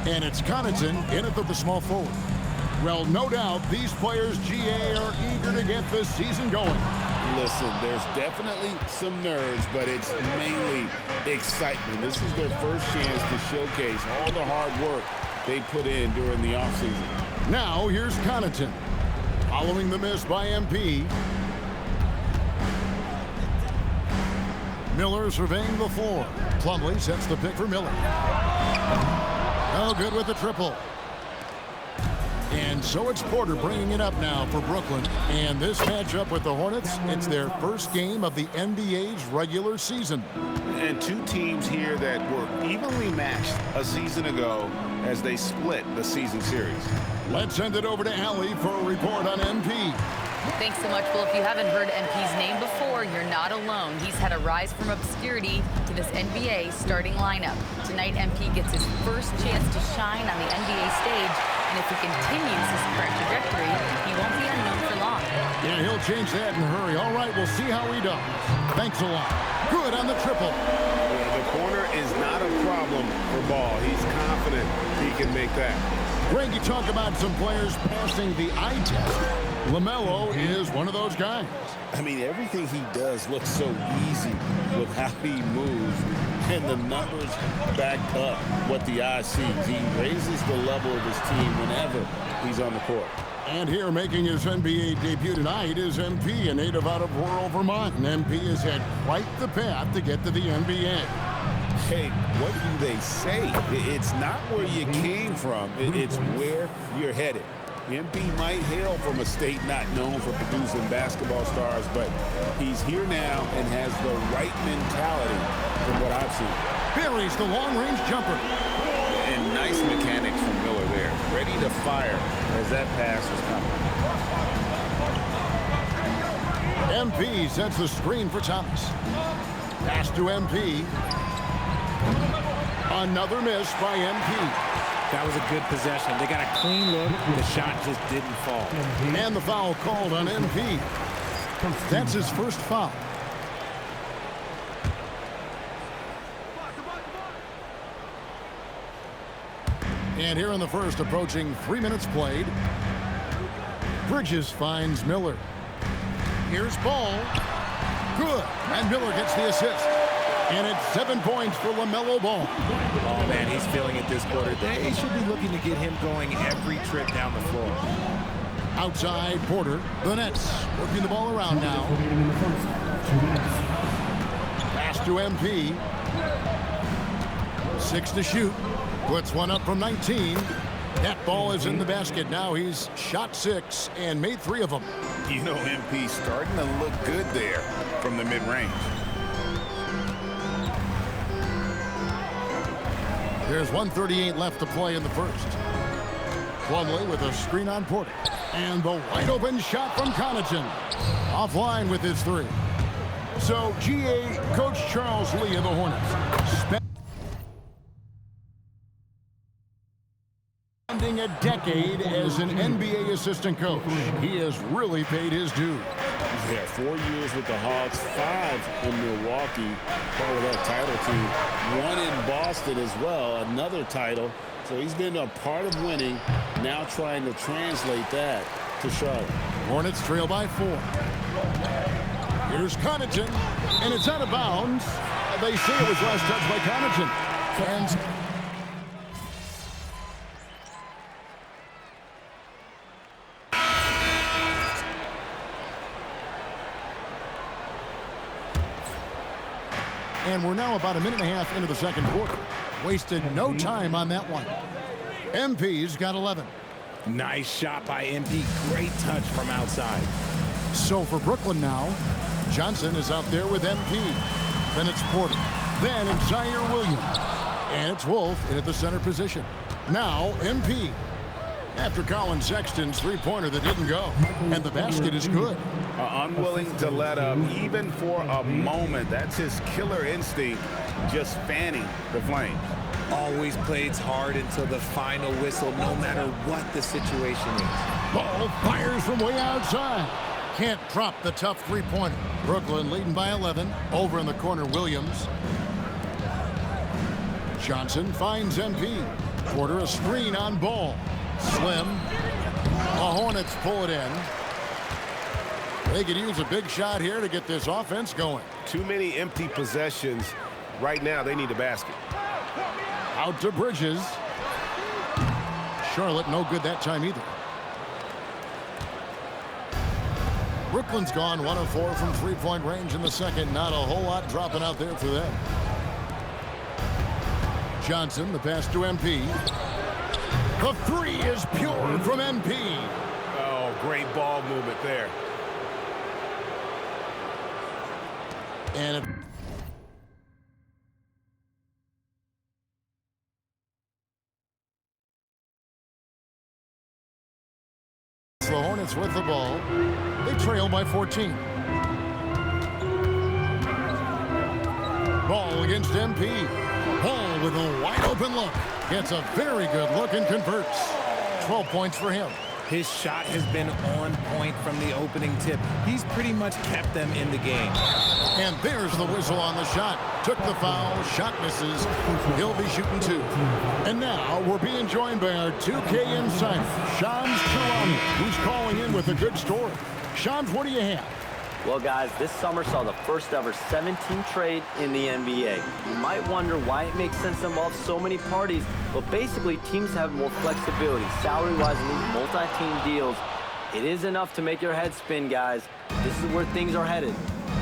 And it's Connaughton in it with the small forward. Well, no doubt these players, GA, are eager to get this season going. Listen, there's definitely some nerves, but it's mainly excitement. This is their first chance to showcase all the hard work they put in during the offseason. Now, here's Connaughton. Following the miss by MP. Miller surveying the floor. Plumlee sets the pick for Miller. Oh, good with the triple. And so it's Porter bringing it up now for Brooklyn. And this matchup with the Hornets, it's their first game of the NBA's regular season. And two teams here that were evenly matched a season ago as they split the season series. Let's send it over to Allie for a report on MP. Thanks so much, Will. If you haven't heard MP's name before, you're not alone. He's had a rise from obscurity to this NBA starting lineup. Tonight, MP gets his first chance to shine on the NBA stage, and if he continues his current trajectory, he won't be unknown for long. Yeah, he'll change that in a hurry. All right, we'll see how he does. Thanks a lot. Good on the triple. Yeah, the corner is not a problem for Ball. He's confident he can make that. Greg, you talk about some players passing the eye test. LaMelo is one of those guys. I mean, everything he does looks so easy with how he moves, and the numbers back up what the eye sees. He raises the level of his team whenever he's on the court. And here making his NBA debut tonight is MP, a native out of rural Vermont. And MP has had quite the path to get to the NBA. Hey, what do they say? It's not where you came from. It's where you're headed. MP might hail from a state not known for producing basketball stars, but he's here now and has the right mentality from what I've seen. Buries the long-range jumper. And nice mechanics from Miller there. Ready to fire as that pass was coming. MP sets the screen for Thomas. Pass to MP. Another miss by MP. That was a good possession. They got a clean look. The shot just didn't fall. And the foul called on MP. That's his first foul. And here in the first, approaching 3 minutes played. Bridges finds Miller. Here's Ball. Good. And Miller gets the assist. And it's 7 points for LaMelo Ball. Oh, man, he's feeling it this quarter. They should be looking to get him going every trip down the floor. Outside, Porter. The Nets working the ball around now. Pass to MP. 6 to shoot. Puts one up from 19. That ball is in the basket. Now he's shot 6 and made 3 of them. You know, MP starting to look good there from the mid-range. There's 1:38 left to play in the first. Plumlee with a screen on Porter. And the wide open shot from Connaughton. Offline with his 3. So, GA, Coach Charles Lee of the Hornets. Spending a decade as an NBA assistant coach. He has really paid his dues. Yeah, 4 years with the Hawks, 5 in Milwaukee, part of that title team. 1 in Boston as well, another title. So he's been a part of winning, now trying to translate that to Charlotte. Hornets trail by 4. Here's Connaughton, and it's out of bounds. They say it was last touched by Connaughton. And And we're now about a minute and a half into the second quarter. Wasted no time on that one. MP's got 11. Nice shot by MP. Great touch from outside. So for Brooklyn now, Johnson is out there with MP. Then it's Porter. Then it's Zaire Williams. And it's Wolf in at the center position. Now MP. After Colin Sexton's three-pointer that didn't go. And the basket is good. Unwilling to let up even for a moment. That's his killer instinct, just fanning the flames. Always plays hard until the final whistle, no matter what the situation is. Ball fires from way outside. Can't drop the tough three-pointer. Brooklyn leading by 11. Over in the corner, Williams. Johnson finds MP. Porter, a screen on Ball. Slim. The Hornets pull it in. They could use a big shot here to get this offense going. Too many empty possessions. Right now, they need a basket. Out to Bridges. Charlotte no good that time either. Brooklyn's gone 1 of 4 from three-point range in the second. Not a whole lot dropping out there for them. Johnson, the pass to MP. The three is pure from MP. Oh, great ball movement there. And the Hornets with the ball. They trail by 14. Ball against MP. Ball with a wide open look. Gets a very good look and converts. 12 points for him. His shot has been on point from the opening tip. He's pretty much kept them in the game. And there's the whistle on the shot. Took the foul. Shot misses. He'll be shooting 2. And now we're being joined by our 2K insider, Shams Charania, who's calling in with a good story. Shams, what do you have? Well, guys, this summer saw the first ever 17 trade in the NBA. You might wonder why it makes sense to involve so many parties, but basically teams have more flexibility salary-wise in these multi-team deals. It is enough to make your head spin, guys. This is where things are headed.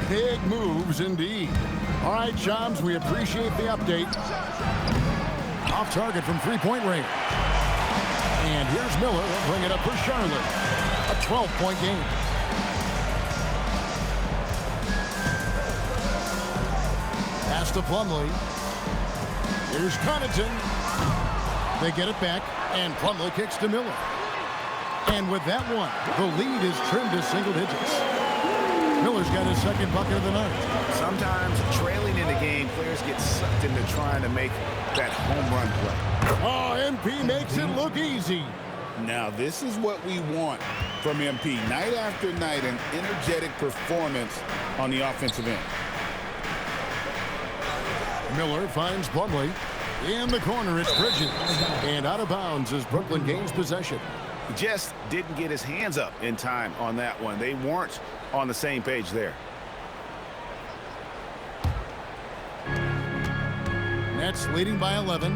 Big moves indeed. All right, Shams, we appreciate the update. Off target from three-point range. And here's Miller. They'll bring it up for Charlotte. A 12-point game. Pass to Plumlee. Here's Connaughton. They get it back, and Plumlee kicks to Miller. And with that one, the lead is trimmed to single digits. Miller's got his second bucket of the night. Sometimes trailing in the game, players get sucked into trying to make that home run play. Oh, MP makes it look easy. Now, this is what we want from MP. Night after night, an energetic performance on the offensive end. Miller finds Plumlee. In the corner, it's Bridges. And out of bounds as Brooklyn gains possession. He just didn't get his hands up in time on that one. They weren't on the same page there. Nets leading by 11.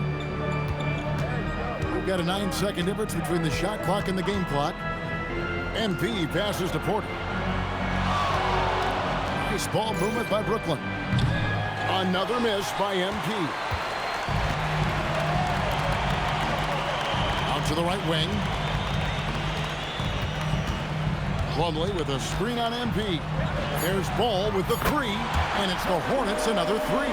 We've got a 9-second difference between the shot clock and the game clock. MP passes to Porter. Nice ball movement by Brooklyn. Another miss by MP. Out to the right wing. Plumlee with a screen on MP. There's Ball with the three, and it's the Hornets another 3.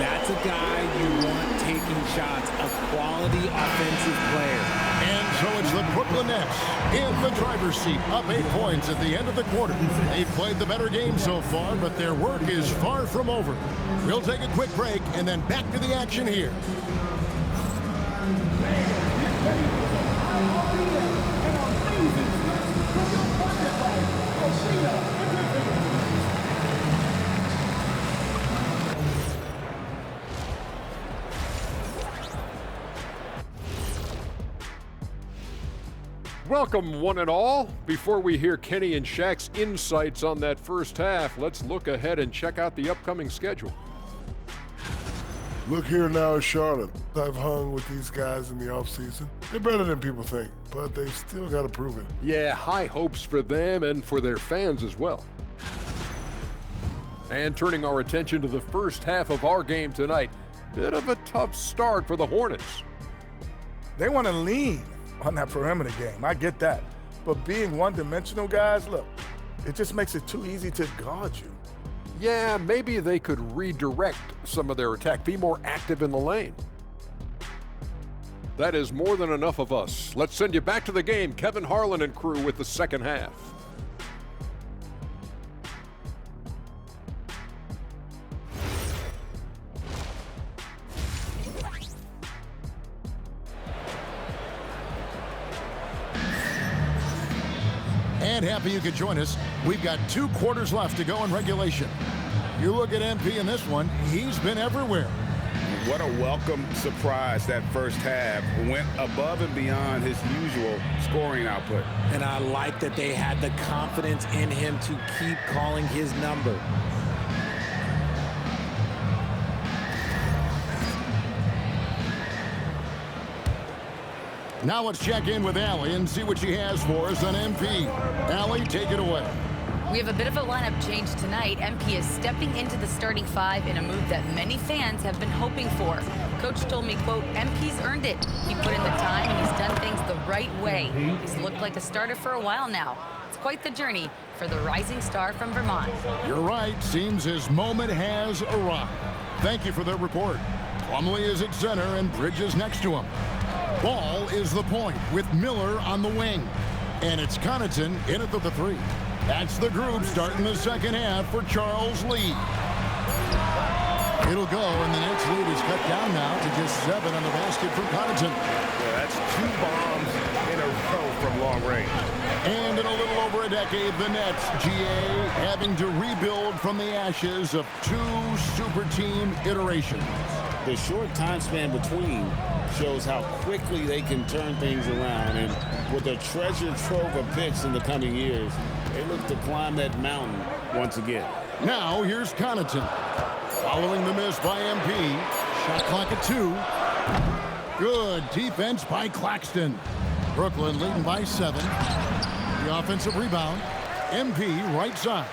That's a guy you want taking shots, a quality offensive player. And so it's the Brooklyn Nets in the driver's seat, up 8 points at the end of the quarter. They've played the better game so far, but their work is far from over. We'll take a quick break and then back to the action here. Welcome, one and all. Before we hear Kenny and Shaq's insights on that first half, let's look ahead and check out the upcoming schedule. Look here now at Charlotte. I've hung with these guys in the offseason. They're better than people think, but they still got to prove it. Yeah, high hopes for them and for their fans as well. And turning our attention to the first half of our game tonight, bit of a tough start for the Hornets. They want to lean on that perimeter game. I get that. But being one-dimensional, guys, look, it just makes it too easy to guard you. Yeah, maybe they could redirect some of their attack, be more active in the lane. That is more than enough of us. Let's send you back to the game. Kevin Harlan and crew with the second half. And happy you could join us. We've got 2 quarters left to go in regulation. You look at MP in this one, he's been everywhere. what a welcome surprise that first half. Went above and beyond his usual scoring output. And I like that they had the confidence in him to keep calling his number. Now let's check in with Allie and see what she has for us on MP. Allie, take it away. We have a bit of a lineup change tonight. MP is stepping into the starting five in a move that many fans have been hoping for. Coach told me, quote, MP's earned it. He put in the time and he's done things the right way. He's looked like a starter for a while now. It's quite the journey for the rising star from Vermont. You're right. Seems his moment has arrived. Thank you for that report. Plumlee is at center and Bridges next to him. Ball is the point with Miller on the wing. And it's Connaughton in at the three. That's the group starting the second half for Charles Lee. It'll go, and the Nets lead is cut down now to just 7 on the basket for Connaughton. Yeah, that's 2 bombs in a row from long range. And in a little over a decade, the Nets, GA, having to rebuild from the ashes of 2 super team iterations. The short time span between shows how quickly they can turn things around. And with a treasure trove of picks in the coming years, they look to climb that mountain once again. Now, here's Connaughton. Following the miss by MP. Shot clock at 2. Good defense by Claxton. Brooklyn leading by 7. The offensive rebound. MP right side.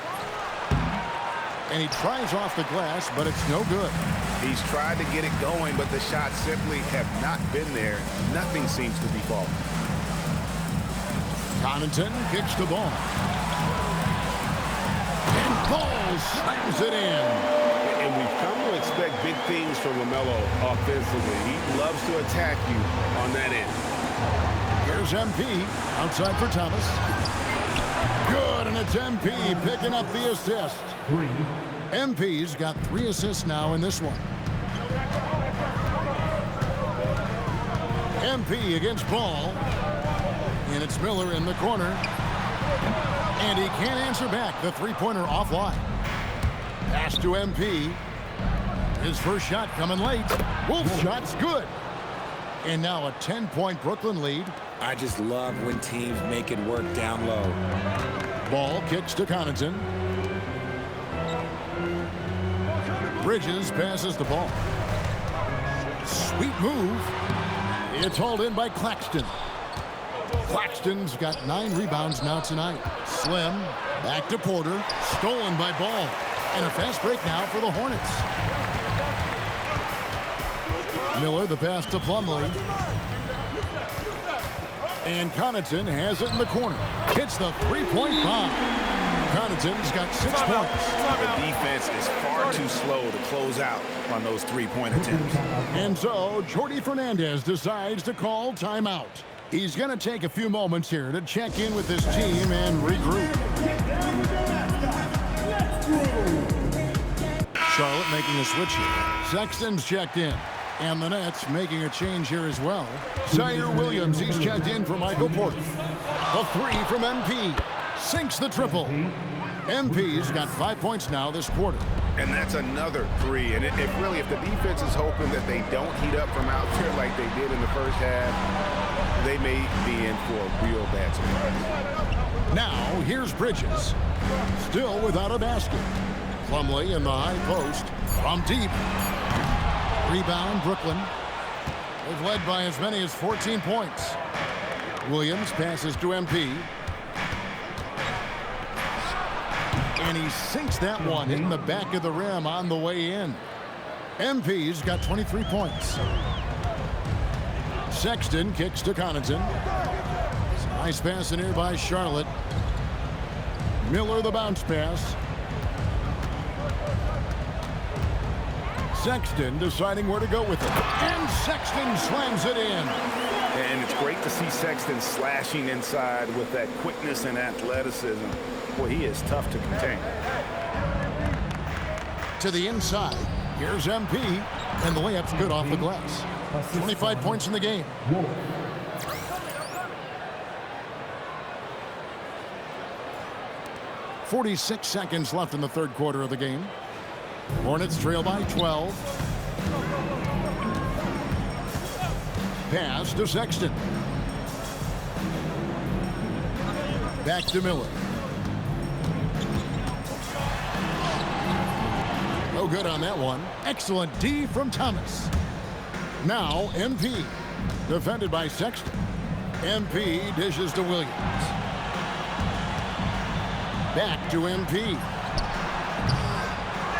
And he tries off the glass, but it's no good. He's tried to get it going, but the shots simply have not been there. Nothing seems to be falling. Connaughton kicks the ball. And Ball slams it in. And we've come to expect big things from LaMelo offensively. He loves to attack you on that end. Here's MP outside for Thomas. Good, and it's MP picking up the assist. MP's got 3 assists now in this one. MP against Ball. And it's Miller in the corner. And he can't answer back. The three-pointer offline. Pass to MP. His first shot coming late. Wolf shot's good. And now a 10-point Brooklyn lead. I just love when teams make it work down low. Ball kicks to Connaughton. Bridges passes the ball. Sweet move. It's hauled in by Claxton. Claxton's got 9 rebounds now tonight. Slim, back to Porter, stolen by Ball. And a fast break now for the Hornets. Miller, the pass to Plumlee. And Connaughton has it in the corner. Hits the three-point bomb. Connaughton's got 6 points. The defense is far too slow to close out on those three-point attempts. And so, Jordi Fernandez decides to call timeout. He's going to take a few moments here to check in with his team and regroup. Charlotte making a switch here. Sexton's checked in. And the Nets making a change here as well. Zaire Williams, he's checked in for Michael Porter. A 3 from MP. Sinks the triple. MP's got 5 points now this quarter. And that's another 3. And if the defense is hoping that they don't heat up from out there like they did in the first half, they may be in for a real bad surprise. Now, here's Bridges. Still without a basket. Plumlee in the high post. From deep. Rebound, Brooklyn. They've led by as many as 14 points. Williams passes to MP. And he sinks that one, hitting the back of the rim on the way in. MP's got 23 points. Sexton kicks to Connaughton. Nice pass in here by Charlotte. Miller the bounce pass. Sexton deciding where to go with it. And Sexton slams it in. And it's great to see Sexton slashing inside with that quickness and athleticism. Boy, he is tough to contain. To the inside. Here's MP. And the layup's good off the glass. 25 points in the game. .46 seconds left in the third quarter of the game. Hornets trail by 12. Pass to Sexton. Back to Miller. No good on that one. Excellent D from Thomas. Now MP. Defended by Sexton. MP dishes to Williams. Back to MP.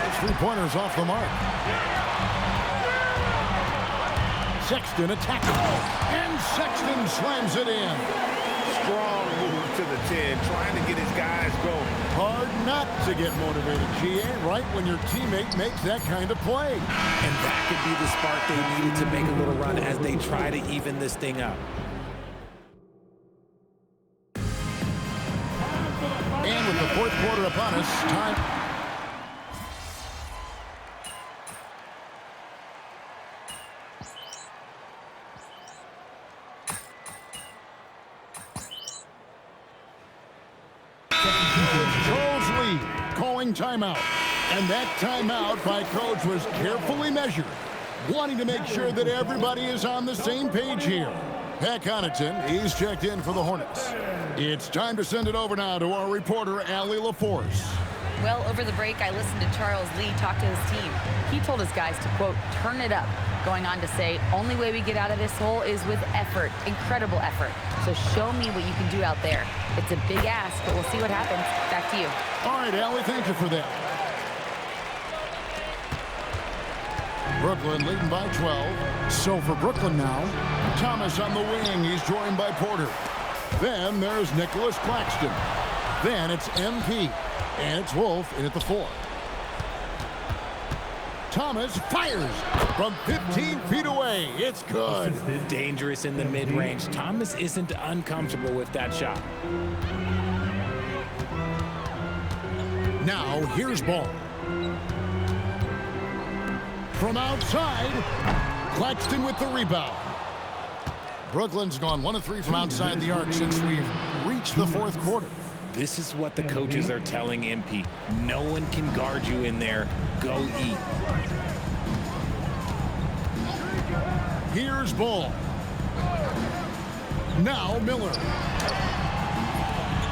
His three-pointers off the mark. Sexton attacking. And Sexton slams it in. Strong move to the 10, trying to get his guys going. Hard not to get motivated, GA, right when your teammate makes that kind of play. And that could be the spark they needed to make a little run as they try to even this thing up. And with the fourth quarter upon us, time. Charles Lee calling timeout. And that timeout by coach was carefully measured, wanting to make sure that everybody is on the same page here. Pat Connaughton, he's checked in for the Hornets. It's time to send it over now to our reporter, Allie LaForce. Well, over the break, I listened to Charles Lee talk to his team. He told his guys to, quote, turn it up, going on to say, only way we get out of this hole is with effort, incredible effort. So show me what you can do out there. It's a big ask, but we'll see what happens. Back to you. All right, Allie, thank you for that. Brooklyn leading by 12. So for Brooklyn now, Thomas on the wing. He's joined by Porter. Then there's Nicholas Claxton. Then it's MP. And it's Wolf in at the 4. Thomas fires from 15 feet away. It's good. Dangerous in the mid-range. Thomas isn't uncomfortable with that shot. Now here's ball. From outside, Claxton with the rebound. Brooklyn's gone 1 of 3 from outside the arc since we've reached the fourth quarter. This is what the coaches are telling MP. No one can guard you in there. Go eat. Here's ball. Now Miller.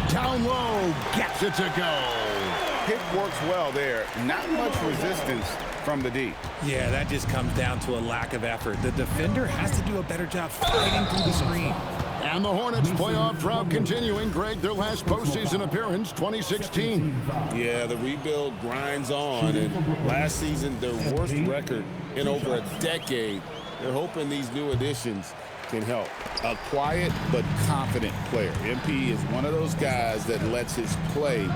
Down low, gets it to go. Pick works well there. Not much resistance from the D. Yeah, that just comes down to a lack of effort. The defender has to do a better job fighting through the screen. And the Hornets playoff drought continuing. Greg, their last postseason appearance, 2016. Yeah, the rebuild grinds on. And last season, their worst record in over a decade. They're hoping these new additions can help. A quiet but confident player. MP is one of those guys that lets his play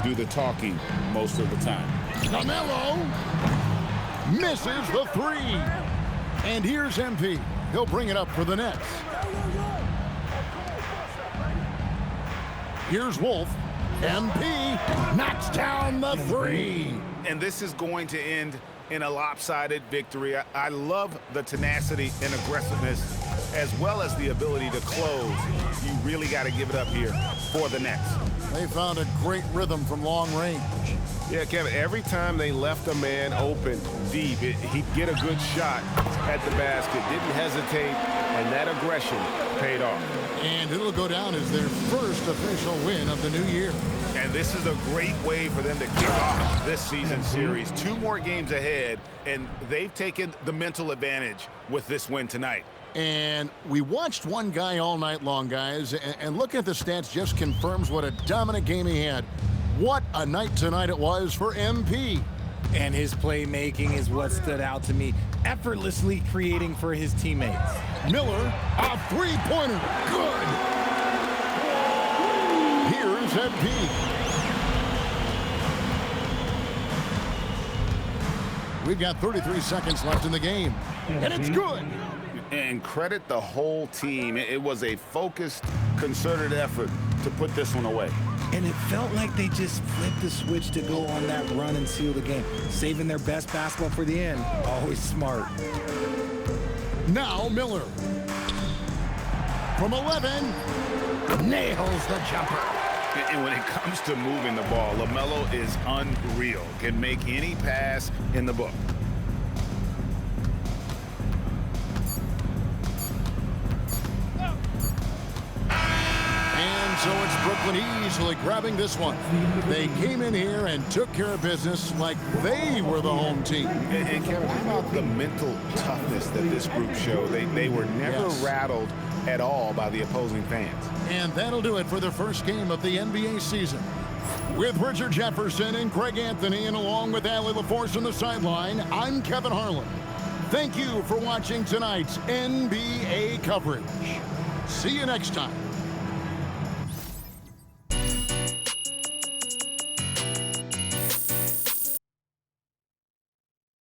do the talking most of the time. LaMelo misses the 3. And here's MP. He'll bring it up for the Nets. Here's Wolf. MP knocks down the 3. And this is going to end in a lopsided victory. I love the tenacity and aggressiveness as well as the ability to close. You really got to give it up here for the Nets. They found a great rhythm from long range. Yeah, Kevin, every time they left a man open deep, he'd get a good shot at the basket. Didn't hesitate, and that aggression paid off. And it'll go down as their first official win of the new year. And this is a great way for them to kick off this season series. 2 more games ahead, and they've taken the mental advantage with this win tonight. And we watched one guy all night long, guys, and looking at the stats just confirms what a dominant game he had. What a night tonight it was for MP. And his playmaking is what stood out to me, effortlessly creating for his teammates. Miller, a 3-pointer, good. Here's MP. We've got 33 seconds left in the game, and it's good. And credit the whole team. It was a focused, concerted effort to put this one away. And it felt like they just flipped the switch to go on that run and seal the game. Saving their best basketball for the end. Always smart. Now Miller. From 11, nails the jumper. And when it comes to moving the ball, LaMelo is unreal. Can make any pass in the book. So it's Brooklyn easily grabbing this one. They came in here and took care of business like they were the home team. And Kevin, how about the mental toughness that this group showed? They were never rattled at all by the opposing fans. And that'll do it for the first game of the NBA season. With Richard Jefferson and Greg Anthony, and along with Allie LaForce on the sideline, I'm Kevin Harlan. Thank you for watching tonight's NBA coverage. See you next time.